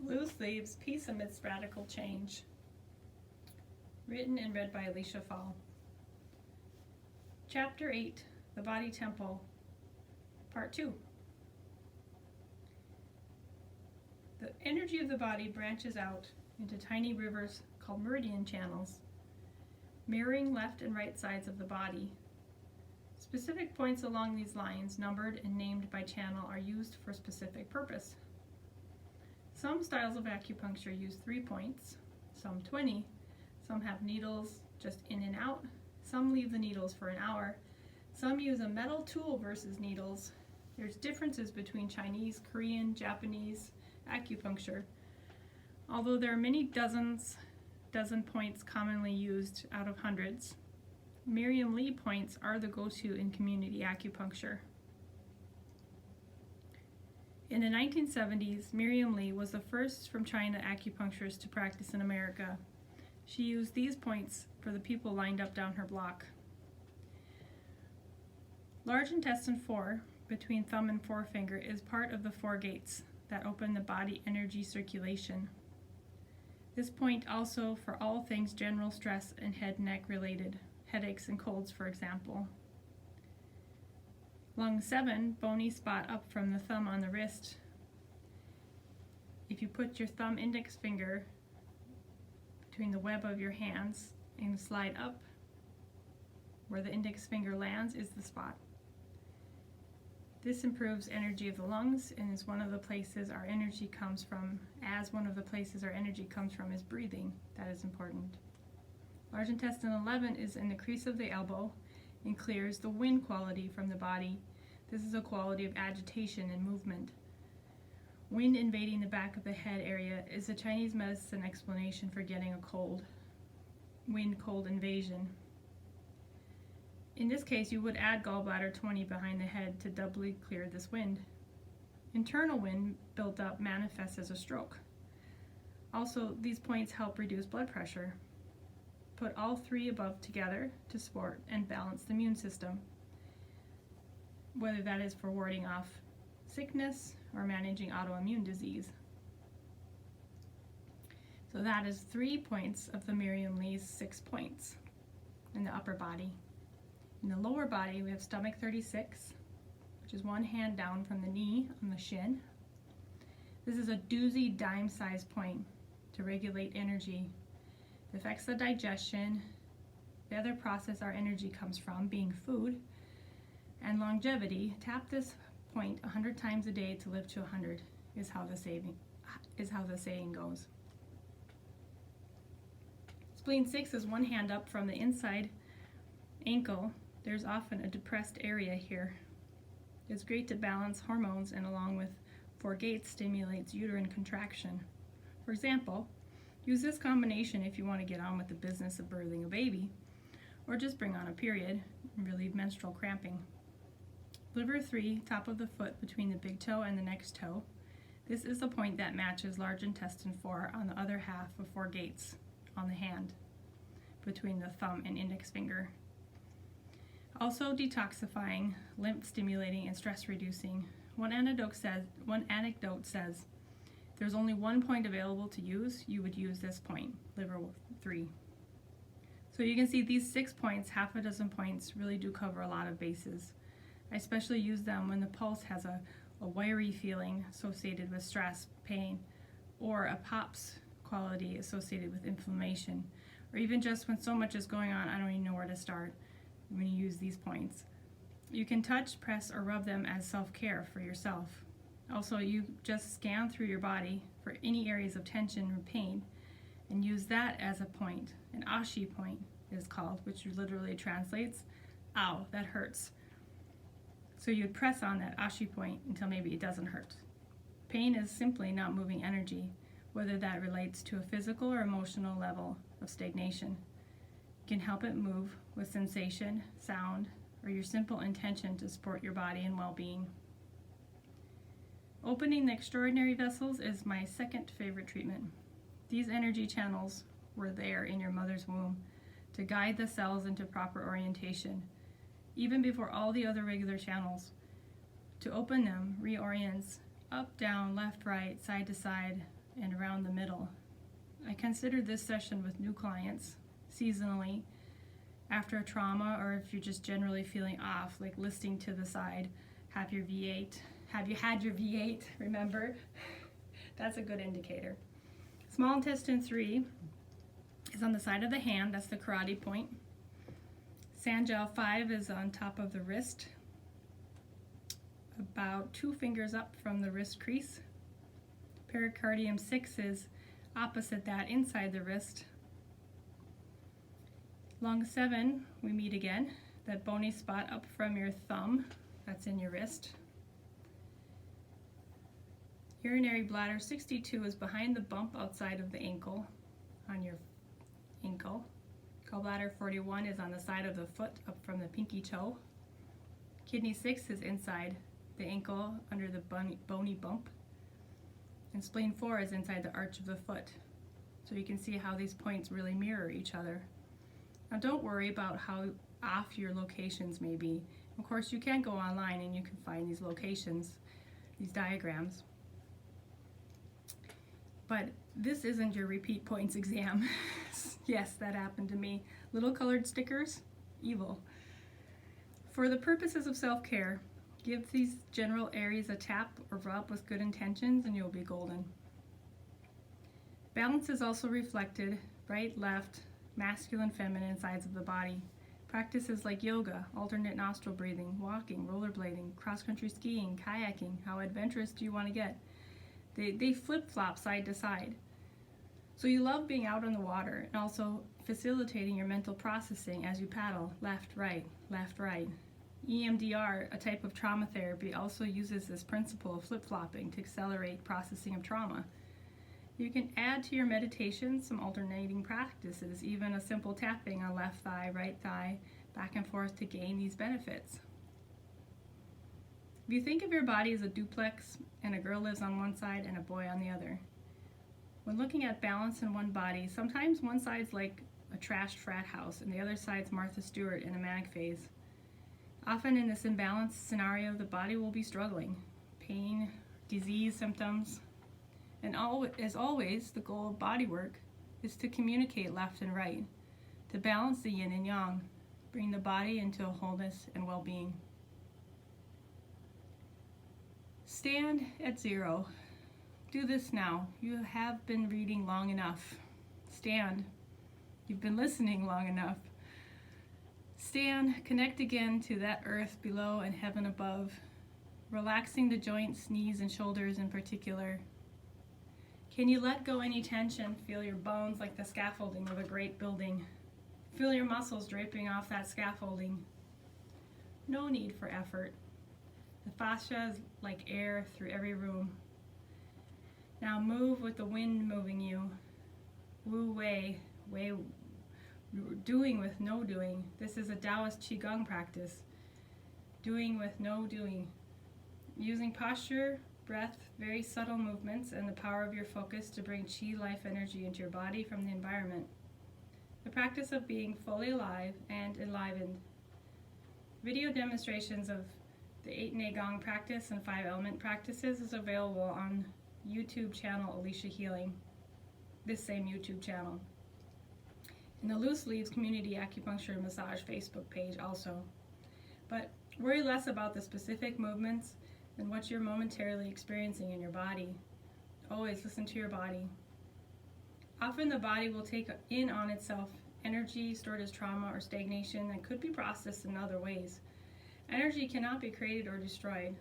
Loose Leaves, Peace Amidst Radical Change. Written and read by Alicia Fall. Chapter 8, The Body Temple, Part 2. The energy of the body branches out into tiny rivers called meridian channels, mirroring left and right sides of the body. Specific points along these lines, numbered and named by channel, are used for a specific purpose. Some styles of acupuncture use 3 points, some 20, some have needles just in and out, some leave the needles for an hour, some use a metal tool versus needles. There's differences between Chinese, Korean, Japanese acupuncture. Although there are many dozen points commonly used out of hundreds, Miriam Lee points are the go-to in community acupuncture. In the 1970s, Miriam Lee was the first from China acupuncturist to practice in America. She used these points for the people lined up down her block. Large intestine 4, between thumb and forefinger, is part of the 4 gates that open the body energy circulation. This point also for all things general stress and head-neck related, headaches and colds, for example. Lung 7, bony spot up from the thumb on the wrist. If you put your thumb index finger between the web of your hands and slide up, where the index finger lands is the spot. This improves energy of the lungs and is one of the places our energy comes from. As one of the places our energy comes from is breathing. That is important. Large intestine 11 is in the crease of the elbow and clears the wind quality from the body. This is a quality of agitation and movement. Wind invading the back of the head area is a Chinese medicine explanation for getting a cold. Wind-cold invasion. In this case, you would add gallbladder 20 behind the head to doubly clear this wind. Internal wind built up manifests as a stroke. Also, these points help reduce blood pressure. Put all 3 above together to support and balance the immune system, whether that is for warding off sickness or managing autoimmune disease. So that is 3 points of the Miriam Lee's 6 points in the upper body. In the lower body, we have stomach 36, which is 1 hand down from the knee on the shin. This is a doozy dime-sized point to regulate energy. It affects the digestion, the other process our energy comes from, being food, and longevity. Tap this point 100 times a day to live to 100 is how the saying goes. Spleen 6 is 1 hand up from the inside ankle. There's often a depressed area here. It's great to balance hormones, and along with 4 gates stimulates uterine contraction. For example, use this combination if you want to get on with the business of birthing a baby, or just bring on a period and relieve menstrual cramping. Liver 3, top of the foot between the big toe and the next toe. This is the point that matches large intestine 4 on the other half of 4 gates on the hand, between the thumb and index finger. Also detoxifying, lymph stimulating, and stress reducing. One anecdote says, if there's only 1 point available to use, you would use this point, liver 3. So you can see these 6 points, half a dozen points, really do cover a lot of bases. I especially use them when the pulse has a wiry feeling associated with stress, pain, or a pops quality associated with inflammation, or even just when so much is going on, I don't even know where to start when you use these points. You can touch, press, or rub them as self-care for yourself. Also, you just scan through your body for any areas of tension or pain and use that as a point. An ashi point is called, which literally translates, ow, that hurts. So you'd press on that ashi point until maybe it doesn't hurt. Pain is simply not moving energy, whether that relates to a physical or emotional level of stagnation. You can help it move with sensation, sound, or your simple intention to support your body and well-being. Opening the extraordinary vessels is my second favorite treatment. These energy channels were there in your mother's womb to guide the cells into proper orientation, even before all the other regular channels. To open them reorients up, down, left, right, side to side, and around the middle. I consider this session with new clients, seasonally, after a trauma, or if you're just generally feeling off, like listing to the side, have your V8. Have you had your V8? Remember? That's a good indicator. Small intestine 3 is on the side of the hand, that's the karate point. Sangel 5 is on top of the wrist, about 2 fingers up from the wrist crease. Pericardium 6 is opposite that, inside the wrist. Lung 7, we meet again, that bony spot up from your thumb, that's in your wrist. Urinary bladder 62 is behind the bump outside of the ankle, on your ankle. Gallbladder 41 is on the side of the foot up from the pinky toe. Kidney 6 is inside the ankle under the bony bump. And spleen 4 is inside the arch of the foot. So you can see how these points really mirror each other. Now don't worry about how off your locations may be. Of course, you can go online and you can find these locations, these diagrams. But this isn't your repeat points exam. Yes, that happened to me. Little colored stickers, evil. For the purposes of self-care, give these general areas a tap or rub with good intentions and you'll be golden. Balance is also reflected, right, left, masculine, feminine sides of the body. Practices like yoga, alternate nostril breathing, walking, rollerblading, cross-country skiing, kayaking. How adventurous do you want to get? They flip-flop side to side. So you love being out on the water and also facilitating your mental processing as you paddle, left, right, left, right. EMDR, a type of trauma therapy, also uses this principle of flip-flopping to accelerate processing of trauma. You can add to your meditation some alternating practices, even a simple tapping on left thigh, right thigh, back and forth to gain these benefits. If you think of your body as a duplex and a girl lives on one side and a boy on the other, when looking at balance in one body, sometimes one side's like a trashed frat house and the other side's Martha Stewart in a manic phase. Often in this imbalanced scenario, the body will be struggling. Pain, disease symptoms, and as always, the goal of body work is to communicate left and right, to balance the yin and yang, bring the body into wholeness and well-being. Stand at 0. Do this now. You have been reading long enough. Stand. You've been listening long enough. Stand, connect again to that earth below and heaven above, relaxing the joints, knees, and shoulders in particular. Can you let go any tension? Feel your bones like the scaffolding of a great building. Feel your muscles draping off that scaffolding. No need for effort. The fascia is like air through every room. Now move with the wind moving you. Wu wei, doing with no doing. This is a Taoist Qigong practice. Doing with no doing. Using posture, breath, very subtle movements, and the power of your focus to bring Qi life energy into your body from the environment. The practice of being fully alive and enlivened. Video demonstrations of the 8 Neigong practice and 5 element practices is available on YouTube channel Alicia Healing, this same YouTube channel. And the Loose Leaves Community Acupuncture and Massage Facebook page also. But worry less about the specific movements and what you're momentarily experiencing in your body. Always listen to your body. Often the body will take in on itself energy stored as trauma or stagnation that could be processed in other ways. Energy cannot be created or destroyed,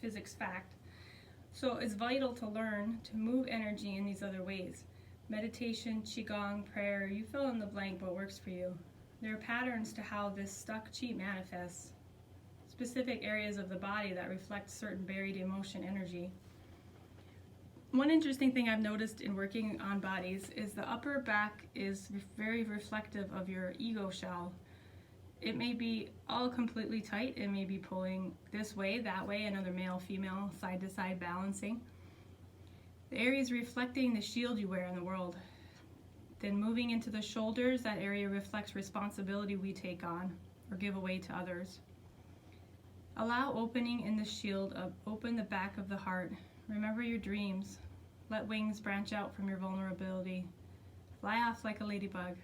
physics fact. So it's vital to learn to move energy in these other ways. Meditation, Qigong, prayer, you fill in the blank what works for you. There are patterns to how this stuck Qi manifests. Specific areas of the body that reflect certain buried emotion energy. One interesting thing I've noticed in working on bodies is the upper back is very reflective of your ego shell. It may be all completely tight, it may be pulling this way, that way, another male, female, side to side balancing. The area is reflecting the shield you wear in the world. Then moving into the shoulders, that area reflects responsibility we take on or give away to others. Allow opening in the shield, open the back of the heart. Remember your dreams. Let wings branch out from your vulnerability. Fly off like a ladybug.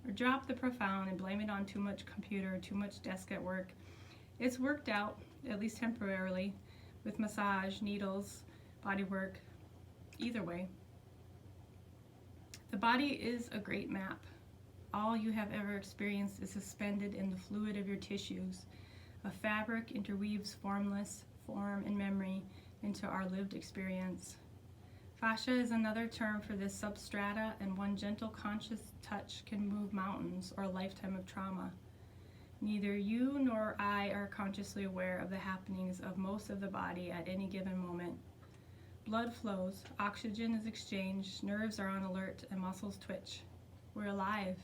Or drop the profound and blame it on too much computer, too much desk at work. It's worked out, at least temporarily, with massage, needles, body work, either way. The body is a great map. All you have ever experienced is suspended in the fluid of your tissues. A fabric interweaves formless form and memory into our lived experience. Fascia is another term for this substrata, and one gentle conscious touch can move mountains or a lifetime of trauma. Neither you nor I are consciously aware of the happenings of most of the body at any given moment. Blood flows, oxygen is exchanged, nerves are on alert, and muscles twitch. We're alive.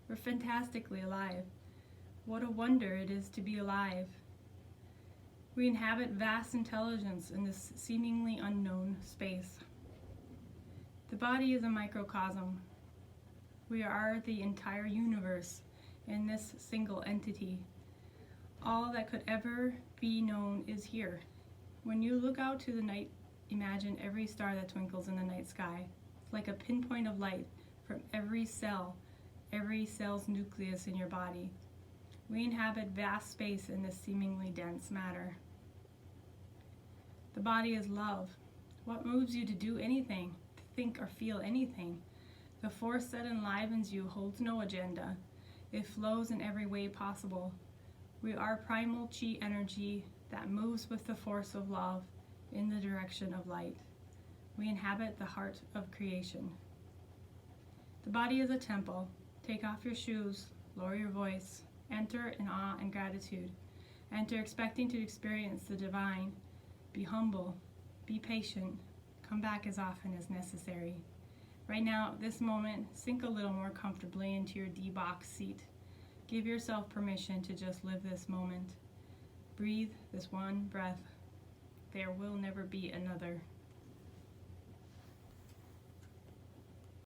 We're fantastically alive. What a wonder it is to be alive. We inhabit vast intelligence in this seemingly unknown space. The body is a microcosm. We are the entire universe in this single entity. All that could ever be known is here. When you look out to the night, imagine every star that twinkles in the night sky. It's like a pinpoint of light from every cell's nucleus in your body. We inhabit vast space in this seemingly dense matter. The body is love. What moves you to do anything, to think or feel anything? The force that enlivens you holds no agenda. It flows in every way possible. We are primal chi energy that moves with the force of love in the direction of light. We inhabit the heart of creation. The body is a temple. Take off your shoes, lower your voice, enter in awe and gratitude. Enter expecting to experience the divine. Be humble, be patient, come back as often as necessary. Right now, this moment, sink a little more comfortably into your D-box seat. Give yourself permission to just live this moment. Breathe this one breath. There will never be another.